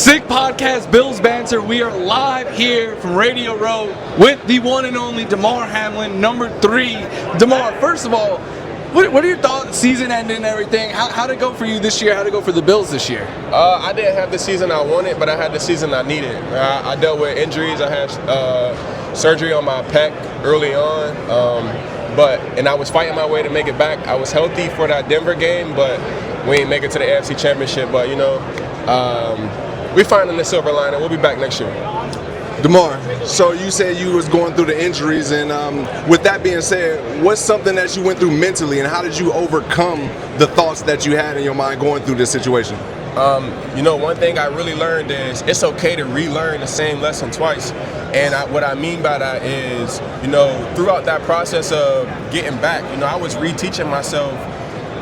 Sick podcast, Bills Banter. We are live here from Radio Row with the one and only Damar Hamlin, number 3. Damar, first of all, what are your thoughts, season ending and everything? How'd it go for you this year? How'd it go for the Bills this year? I didn't have the season I wanted, but I had the season I needed. I dealt with injuries. I had surgery on my pec early on, and I was fighting my way to make it back. I was healthy for that Denver game, but we ain't make it to the AFC Championship. But, we're finding the silver lining. We'll be back next year. Damar, so you said you was going through the injuries, and with that being said, what's something that you went through mentally, and how did you overcome the thoughts that you had in your mind going through this situation? One thing I really learned is it's okay to relearn the same lesson twice. And what I mean by that is, throughout that process of getting back, I was reteaching myself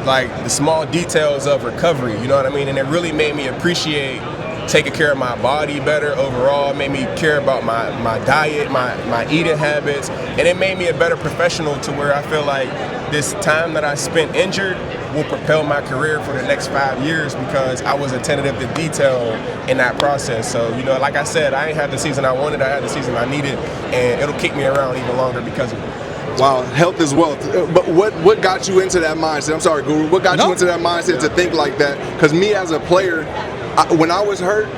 like the small details of recovery, you know what I mean? And it really made me appreciate taking care of my body better overall. It made me care about my diet, my eating habits, and it made me a better professional to where I feel like this time that I spent injured will propel my career for the next 5 years because I was attentive to detail in that process. So, like I said, I ain't had the season I wanted, I had the season I needed, and it'll keep me around even longer because of it. Wow, health is wealth. But what got you into that mindset? I'm sorry, Guru. What got you into that mindset to think like that? Because me as a player, when I was hurt,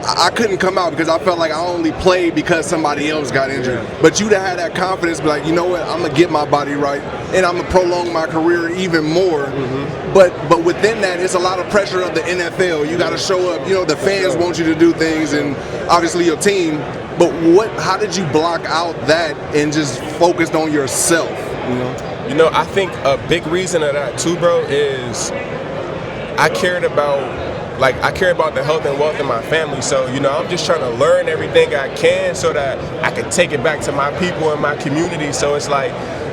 I couldn't come out because I felt like I only played because somebody else got injured. Yeah. But you'd have had that confidence, be like, you know what, I'm going to get my body right, and I'm going to prolong my career even more. Mm-hmm. But within that, it's a lot of pressure of the NFL. You got to show up. The fans want you to do things, and obviously your team. But how did you block out that and just focused on yourself? I think a big reason of that too, bro, is I care about the health and wealth of my family. So, I'm just trying to learn everything I can so that I can take it back to my people and my community. So it's like,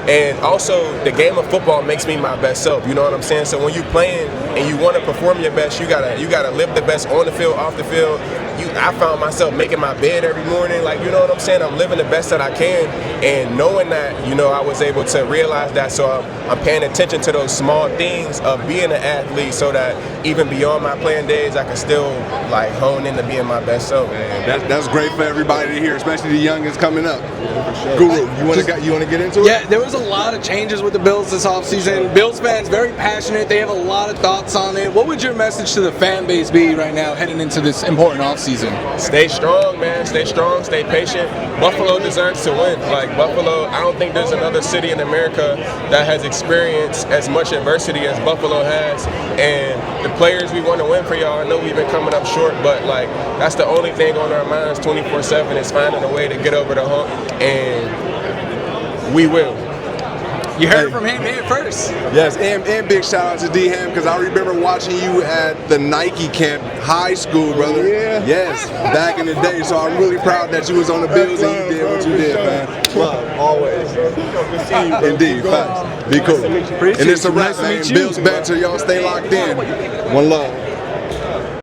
and also the game of football makes me my best self. You know what I'm saying? So when you playing and you want to perform your best, you gotta live the best on the field, off the field. I found myself making my bed every morning. Like, you know what I'm saying? I'm living the best that I can. And knowing that, I was able to realize that. So I'm paying attention to those small things of being an athlete so that even beyond my playing days, I can still hone into being my best self. Man, that's great for everybody to hear, especially the youngins coming up. Sure. Guru, you want to get into it? Yeah, there was a lot of changes with the Bills this offseason. Bills fans very passionate. They have a lot of thoughts on it. What would your message to the fan base be right now heading into this important offseason? Stay strong, man. Stay strong. Stay patient. Buffalo deserves to win. Buffalo, I don't think there's another city in America that has experienced as much adversity as Buffalo has. And the players we want to win for y'all, I know we've been coming up short, but that's the only thing on our minds 24/7 is finding a way to get over the hump, and we will. You heard it from him here first. Yes, and big shout out to D-Ham because I remember watching you at the Nike camp, high school, brother. Yeah. Yes, back in the day. So I'm really proud that you was on the Bills and you did what you did, man. Love, always. Indeed, facts. Be cool. And it's a wrap, man. Bills Banter, y'all stay locked in. One love.